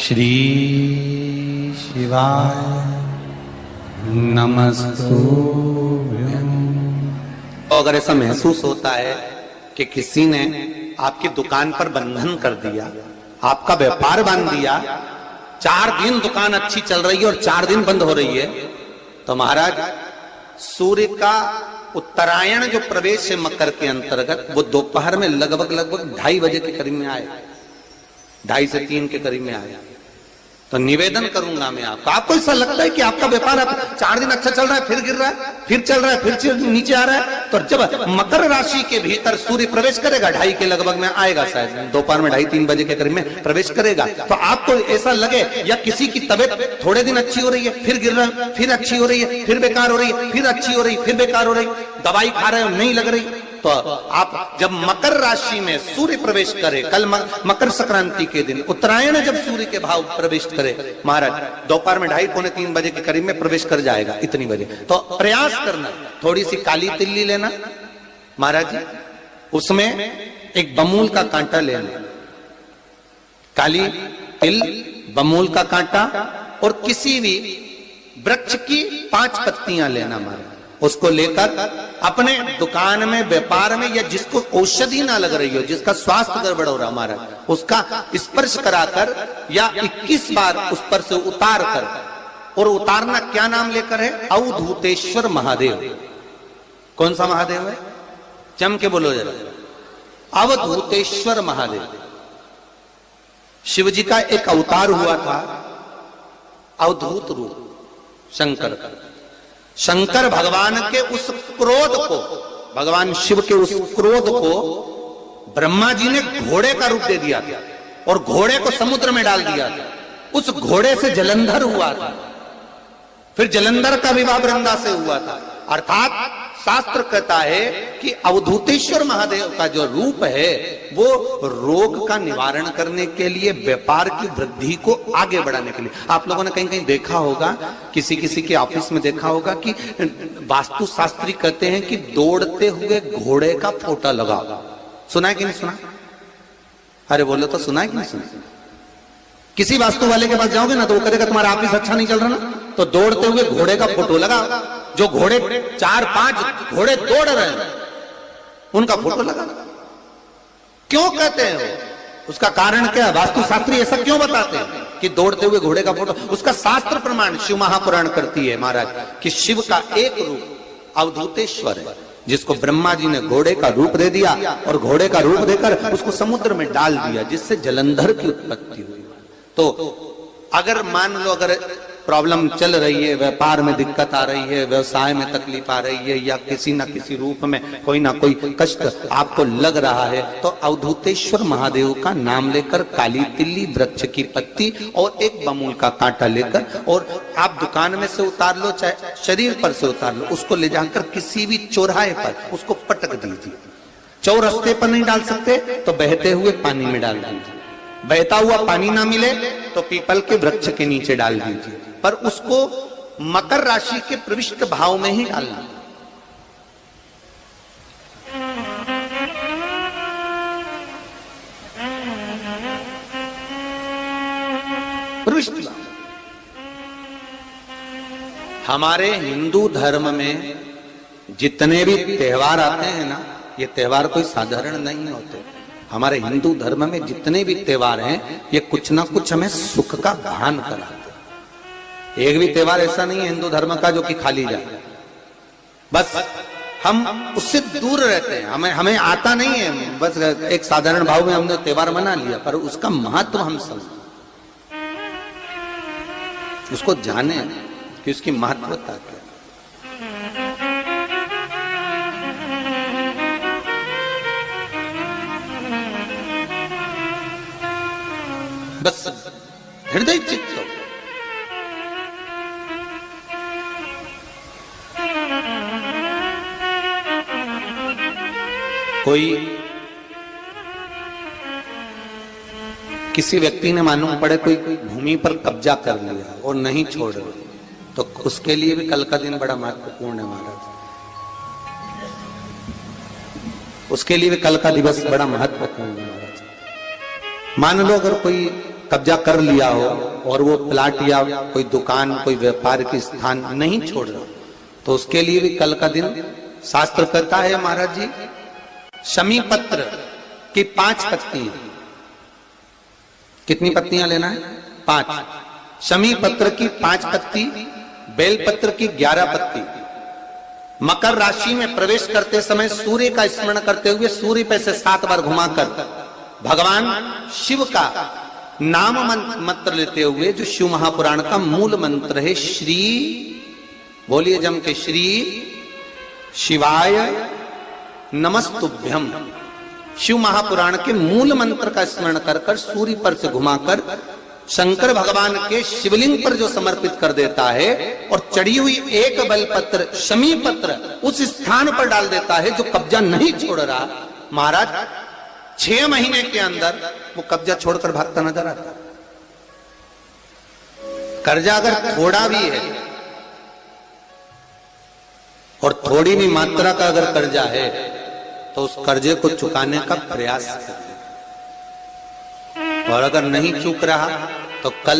श्री शिवाय नमस्तुभ्यं। अगर ऐसा महसूस होता है कि किसी ने आपकी दुकान पर बंधन कर दिया, आपका व्यापार बांध दिया, 4 दिन दुकान अच्छी चल रही है और 4 दिन बंद हो रही है, तो महाराज सूर्य का उत्तरायण जो प्रवेश है मकर के अंतर्गत, वो दोपहर में लगभग 2:30 बजे के करीब में आए, 2:30 से 3 के करीब में आया। तो निवेदन करूंगा मैं आपको ऐसा लगता है कि आपका व्यापार 4 दिन अच्छा चल रहा है, फिर गिर रहा है, फिर चल रहा है, फिर नीचे आ रहा है, तो जब मकर राशि के भीतर सूर्य प्रवेश करेगा, 2:30 के लगभग में आएगा, शायद दोपहर में 2:30-3 बजे के करीब में प्रवेश करेगा, तो आपको ऐसा लगे या किसी की तबियत थोड़े दिन अच्छी हो रही है, फिर गिर रहा है, फिर अच्छी हो रही है, फिर बेकार हो रही है, फिर अच्छी हो रही है, फिर बेकार हो रही, दवाई खा रहे हो नहीं लग रही, तो आप जब मकर राशि में सूर्य प्रवेश करे, कल मकर संक्रांति के दिन उत्तरायण जब सूर्य के भाव प्रवेश करे महाराज, दोपहर में 2:30-3 बजे के करीब में प्रवेश कर जाएगा, इतनी बजे, तो प्रयास करना, थोड़ी सी काली तिल्ली लेना महाराज जी, उसमें एक बमूल का कांटा लेना, काली तिल, बमूल का कांटा और किसी भी वृक्ष की 5 पत्तियां लेना महाराज, उसको लेकर अपने दुकान में, व्यापार में, या जिसको औषधि ना लग रही हो, जिसका स्वास्थ्य गड़बड़ हो रहा हमारा, उसका स्पर्श कराकर या 21 बार उस पर से उतार कर, और उतारना क्या नाम लेकर है? अवधूतेश्वर महादेव। कौन सा महादेव है? जम के बोलो जरा, अवधूतेश्वर महादेव। शिव जी का एक अवतार हुआ था, अवधूत रूप शंकर का। शंकर भगवान के उस क्रोध को, भगवान शिव के उस क्रोध को ब्रह्मा जी ने घोड़े का रूप दे दिया था और घोड़े को समुद्र में डाल दिया था। उस घोड़े से जलंधर हुआ था, फिर जलंधर का विवाह वृंदा से हुआ था। अर्थात शास्त्र कहता है कि अवधूतेश्वर महादेव का जो रूप है वो रोग का निवारण करने के लिए, व्यापार की वृद्धि को आगे बढ़ाने के लिए। आप लोगों ने कहीं कहीं देखा होगा, किसी किसी के ऑफिस में देखा होगा कि वास्तु शास्त्री कहते हैं कि दौड़ते हुए घोड़े का फोटो लगाओ। सुना है कि नहीं सुना? अरे बोलो तो, सुना है कि नहीं सुना? किसी वास्तु वाले के पास जाओगे ना तो वो कहेगा तुम्हारा ऑफिस अच्छा नहीं चल रहा ना, तो दौड़ते हुए घोड़े का फोटो लगाओ। जो घोड़े 4-5 घोड़े दौड़ रहे हैं उनका फोटो लगा। क्यों कहते हैं वो? उसका कारण क्या है? वास्तुशास्त्री ऐसा क्यों बताते हैं कि दौड़ते हुए घोड़े का फोटो? उसका शास्त्र प्रमाण शिव महापुराण करती है महाराज कि शिव का एक रूप अवधूतेश्वर है, जिसको ब्रह्मा जी ने घोड़े का रूप दे दिया और घोड़े का रूप देकर उसको समुद्र में डाल दिया, जिससे जलंधर की उत्पत्ति हुई। तो अगर मान लो, अगर प्रॉब्लम चल रही है, व्यापार में दिक्कत आ रही है, व्यवसाय में तकलीफ आ रही है, या किसी ना किसी रूप में कोई ना कोई कष्ट आपको लग रहा है, तो अवधूतेश्वर महादेव का नाम लेकर काली तिल्ली, वृक्ष की पत्ती और एक बमूल का कांटा लेकर, और आप दुकान में से उतार लो, चाहे शरीर पर से उतार लो, उसको ले जाकर किसी भी चौराहे पर उसको पटक दीजिए। चौरस्ते पर नहीं डाल सकते तो बहते हुए पानी में डाल दीजिए। बहता हुआ पानी ना मिले तो पीपल के वृक्ष के नीचे डाल दीजिए, पर उसको मकर राशि के प्रविष्ट भाव में ही डालना। प्रविष्ट भाव। हमारे हिंदू धर्म में जितने भी त्योहार आते हैं ना, ये त्योहार कोई साधारण नहीं होते। हमारे हिंदू धर्म में जितने भी त्योहार हैं, ये कुछ ना कुछ हमें सुख का भान कराते। एक भी त्योहार ऐसा नहीं है हिंदू धर्म का जो कि खाली जाए। बस हम उससे दूर रहते हैं, हमें आता नहीं है, बस एक साधारण भाव में हमने त्योहार मना लिया, पर उसका महत्व हम समझें, उसको जाने कि उसकी महत्वता क्या। बस हृदय चित्त हो। कोई किसी व्यक्ति ने मालूम पड़े कोई भूमि पर कब्जा कर लिया और नहीं छोड़ रहे, तो उसके लिए भी कल का दिन बड़ा महत्वपूर्ण है महाराज। उसके लिए भी कल का दिवस बड़ा महत्वपूर्ण है महाराज। मान लो अगर कोई कब्जा कर लिया हो और वो प्लाट या कोई दुकान कोई व्यापार की स्थान नहीं छोड़ रहा, तो उसके लिए भी कल का दिन शास्त्र कहता है महाराज जी, शमी पत्र की 5 पत्तियां, कितनी पत्तियां लेना है? 5। शमी पत्र की 5 पत्ती, बेल पत्र की 11 पत्ती। मकर राशि में प्रवेश करते समय सूर्य का स्मरण करते हुए सूर्य पे से 7 बार घुमाकर भगवान शिव का नाम मंत्र लेते हुए, जो शिव महापुराण का मूल मंत्र है, श्री, बोलिए जम के, श्री शिवाय नमस्तुभ्यम। शिव महापुराण के मूल मंत्र का स्मरण कर कर सूर्य पर से घुमाकर शंकर भगवान के शिवलिंग पर जो समर्पित कर देता है और चढ़ी हुई एक बेलपत्र शमी पत्र उस स्थान पर डाल देता है जो कब्जा नहीं छोड़ रहा, महाराज 6 महीने के अंदर वो कब्जा छोड़कर भागता नजर आता। कर्जा अगर थोड़ा भी है और थोड़ी भी मात्रा का अगर कर्जा है तो उस कर्जे को चुकाने का प्रयास करें, और अगर नहीं चूक रहा तो कल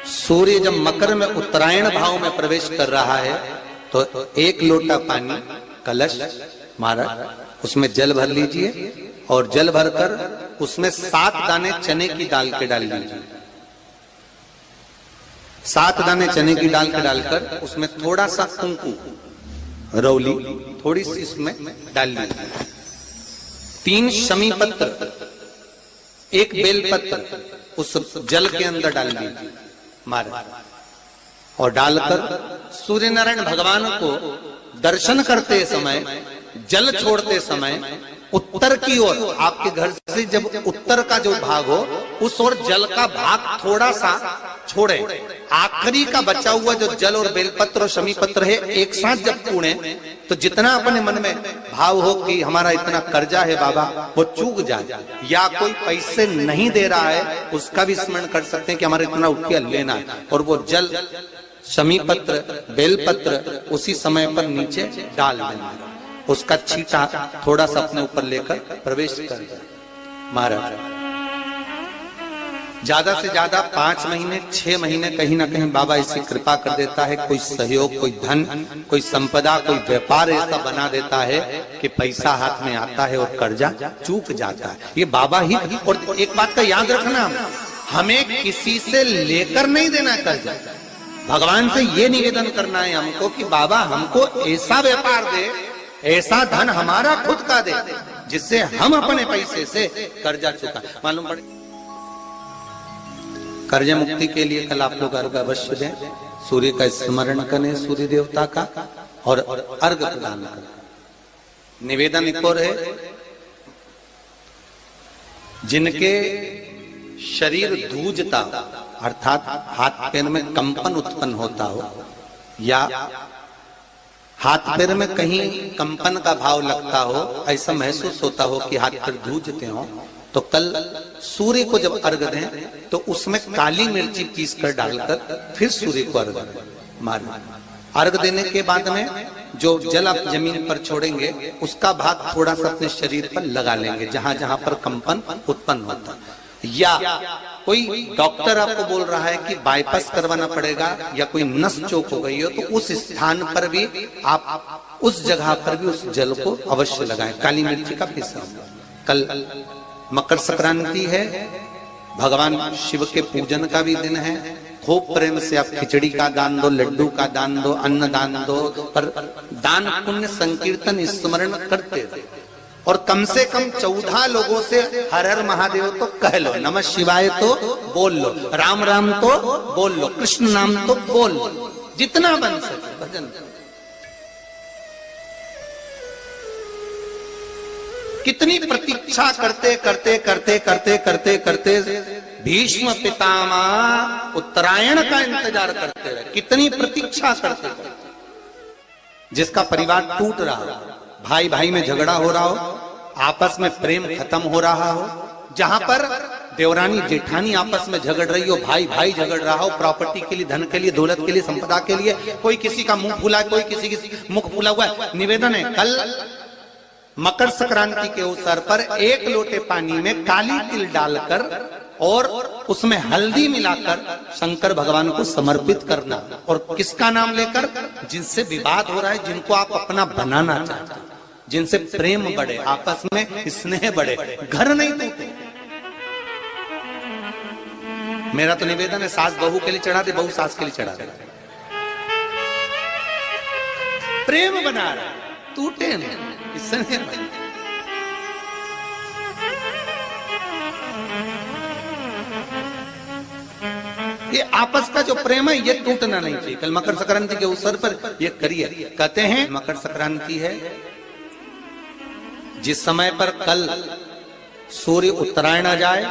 सूर्य जब मकर में उत्तरायण भाव में प्रवेश कर रहा है तो 1 लोटा पानी कलश महाराज उसमें जल भर लीजिए और जल भरकर उसमें 7 दाने चने की दाल के डाल लीजिए। 7 दाने चने की दाल के डालकर उसमें थोड़ा सा कुंकू रौली थोड़ी सी इसमें डाल लीजिए। 3 शमी पत्र, 1 बेल पत्र उस जल के अंदर डाल लीजिए महाराज, और डालकर सूर्य नारायण भगवान को दर्शन करते समय, जल छोड़ते समय उत्तर की ओर, आपके घर से जब उत्तर का जो भाग हो उस ओर जल का भाग थोड़ा सा छोड़े। आखिरी का बचा हुआ जो जल और बेलपत्र और शमी पत्र है एक साथ जब पूणे तो जितना अपने मन में भाव हो कि हमारा इतना कर्जा है बाबा वो चूक जाए, या कोई पैसे नहीं दे रहा है उसका भी स्मरण कर सकते हैं कि हमारा इतना रुपया लेना है, और वो जल शमी पत्र बेलपत्र उसी समय पर नीचे डाल देना, उसका छींटा थोड़ा सा अपने ऊपर लेकर प्रवेश कर जाए महाराज। ज्यादा से ज्यादा 5 महीने 6 महीने कहीं ना कहीं बाबा ऐसी कृपा कर देता है, कोई सहयोग, कोई धन, कोई संपदा, कोई व्यापार ऐसा बना देता है कि पैसा हाथ में आता है और कर्जा चूक जाता है। ये बाबा ही। और एक बात का याद रखना, हमें किसी से लेकर नहीं देना कर्जा, भगवान से ये निवेदन करना है हमको कि बाबा हमको ऐसा व्यापार दे, ऐसा धन हमारा खुद का दे जिससे हम अपने पैसे से कर्जा चुका। मालूम पड़े कर्ज मुक्ति के लिए कल आप लोग अर्घ अवश्य दें, सूर्य का स्मरण करें, सूर्य देवता का, और अर्घ प्रदान करें। निवेदन एक और है, जिनके शरीर धूजता अर्थात हाथ पैर में कंपन उत्पन्न होता हो, या हाथ पैर में कहीं कंपन का भाव लगता हो, ऐसा महसूस होता हो कि हाथ पैर धूजते हो, तो कल सूर्य को जब अर्घ दें तो उसमें काली मिर्ची पीस कर डालकर फिर सूर्य को अर्घ मारें। अर्घ देने के बाद में जो जल आप जमीन पर छोड़ेंगे उसका भाग थोड़ा सा अपने शरीर पर लगा लेंगे जहां जहां पर कंपन उत्पन्न होता। या कोई डॉक्टर आपको बोल रहा है कि बाईपास करवाना पड़ेगा या कोई नस चोक हो गई हो, तो उस स्थान पर भी आप उस जगह पर भी उस जल को अवश्य लगाएं, काली मिर्ची का पीसा। कल मकर संक्रांति है, भगवान शिव के पूजन का भी दिन है। खूब प्रेम से आप खिचड़ी का दान दो, लड्डू का दान दो, अन्न दान दो, पर दान पुण्य संकीर्तन स्मरण करते रहो, और कम से कम 14 लोगों से हर हर महादेव तो कह लो, नमः शिवाय तो बोल लो, राम राम तो बोल लो, कृष्ण नाम तो बोल लो, जितना बन सके भजन। कितनी प्रतीक्षा करते करते करते करते करते करते भीष्म पितामह उत्तरायण का इंतजार करते रहे, कितनी प्रतीक्षा करते करते। जिसका परिवार टूट रहा हो, भाई भाई में झगड़ा हो रहा हो, आपस में प्रेम खत्म हो रहा हो, जहां पर देवरानी जेठानी आपस में झगड़ रही हो, भाई भाई झगड़ रहा हो, प्रॉपर्टी के लिए, धन के लिए, दौलत के लिए, संपदा के लिए, कोई किसी का मुंह फूला है, कोई किसी की मुख फूला हुआ है। निवेदन है, कल मकर संक्रांति के अवसर पर 1 लोटे पानी में काली तिल डालकर और उसमें हल्दी मिलाकर शंकर भगवान को समर्पित करना। और किसका नाम लेकर? जिनसे विवाद हो रहा है, जिनको आप अपना बनाना चाहते हैं, जिनसे प्रेम बढ़े, आपस में स्नेह बढ़े, घर नहीं टूटे। मेरा तो निवेदन है, सास बहू के लिए चढ़ा दे, बहू सास के लिए चढ़ा दे, प्रेम बना रहा, टूटे नहीं, स्नेह बढ़े। ये आपस का जो प्रेम है ये टूटना नहीं चाहिए। कल मकर संक्रांति के अवसर पर ये करिए। कहते हैं मकर संक्रांति है जिस समय पर कल सूर्य उत्तरायण आ जाए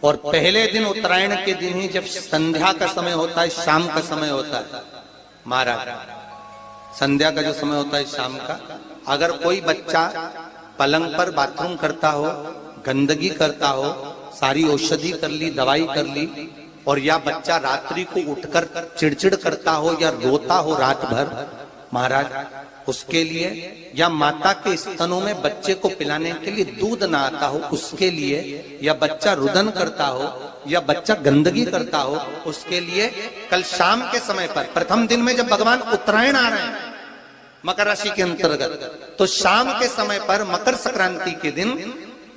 और पहले दिन उत्तरायण के दिन ही जब संध्या का समय होता है, शाम का समय होता है महाराज, संध्या का जो समय होता है शाम का, अगर कोई बच्चा पलंग पर बाथरूम करता हो, गंदगी करता हो, सारी औषधि कर ली, दवाई कर ली, और या बच्चा रात्रि को उठकर चिड़चिड़ करता हो या रोता हो रात भर महाराज, उसके लिए, या माता के स्तनों में बच्चे को पिलाने के लिए दूध ना आता हो उसके लिए, या बच्चा रुदन करता हो या बच्चा गंदगी करता हो उसके लिए, कल शाम के समय पर प्रथम दिन में जब भगवान उत्तरायण आ रहे हैं मकर राशि के अंतर्गत, तो शाम के समय पर मकर संक्रांति के दिन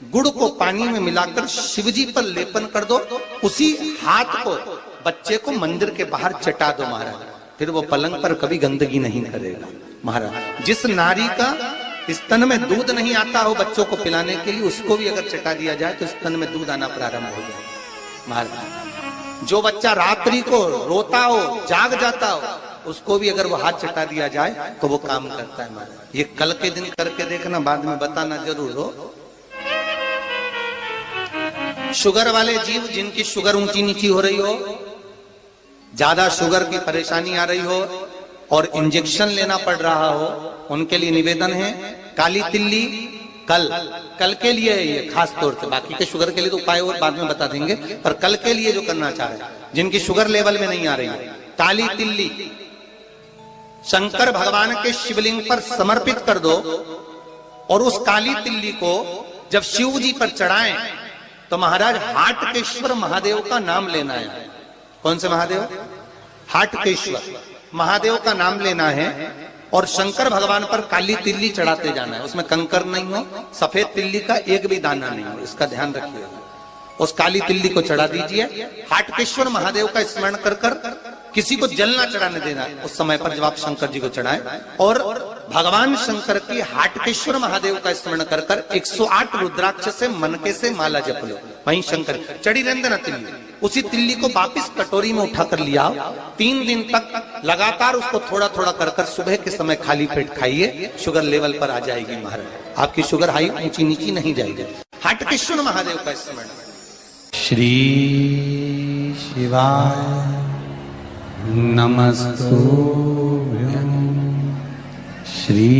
गुड़ को पानी में मिलाकर शिवजी पर लेपन कर दो, उसी हाथ को बच्चे को मंदिर के बाहर चटा दो महाराज, फिर वो पलंग पर कभी गंदगी नहीं करेगा महाराज। जिस नारी का स्तन में दूध नहीं आता हो बच्चों को पिलाने के लिए, उसको भी अगर चटा दिया जाए तो स्तन में दूध आना प्रारंभ हो जाए महाराज। जो बच्चा रात्रि को रोता हो, जाग जाता हो, उसको भी अगर वो हाथ चटा दिया जाए तो वो काम करता है महाराज। ये कल के दिन करके देखना, बाद में बताना जरूर हो। शुगर वाले जीव जिनकी शुगर ऊंची नीची हो रही हो, ज्यादा शुगर की परेशानी आ रही हो और इंजेक्शन लेना पड़ रहा हो, उनके लिए निवेदन है काली तिल्ली कल के लिए है ये खास तौर से, बाकी के शुगर के लिए तो उपाय और बाद में बता देंगे, पर कल के लिए जो करना चाह रहे हैं जिनकी शुगर लेवल में नहीं आ रही है, काली तिल्ली शंकर भगवान के शिवलिंग पर समर्पित कर दो और उस काली तिल्ली को जब शिव जी पर चढ़ाएं तो महाराज हाटकेश्वर महादेव का नाम लेना है। कौन से महादेव? हाटकेश्वर महादेव का नाम लेना है और शंकर भगवान पर काली तिल्ली चढ़ाते जाना है। उसमें कंकर नहीं हो, सफेद तिल्ली का एक भी दाना नहीं हो, इसका ध्यान रखिएगा। उस काली तिल्ली को चढ़ा दीजिए। हाटकेश्वर महादेव का स्मरण कर कर किसी को जल ना चढ़ाने देना उस समय पर जब आप शंकर जी को चढ़ाएं, और भगवान शंकर की हाटकेश्वर महादेव का स्मरण कर कर 108 रुद्राक्ष से मनके से माला जप लो। वहीं शंकर चढ़ी रहने देना तिल्ली, उसी तिल्ली को वापिस कटोरी में उठा कर लिया। 3 दिन तक लगातार उसको थोड़ा थोड़ा कर कर सुबह के समय खाली पेट खाइए, शुगर लेवल पर आ जाएगी महाराज, आपकी शुगर हाई ऊंची नीची नहीं जाएगी। हाटकेश्वर महादेव का स्मरण। श्री शिवाय नमस्तुभ्यं श्री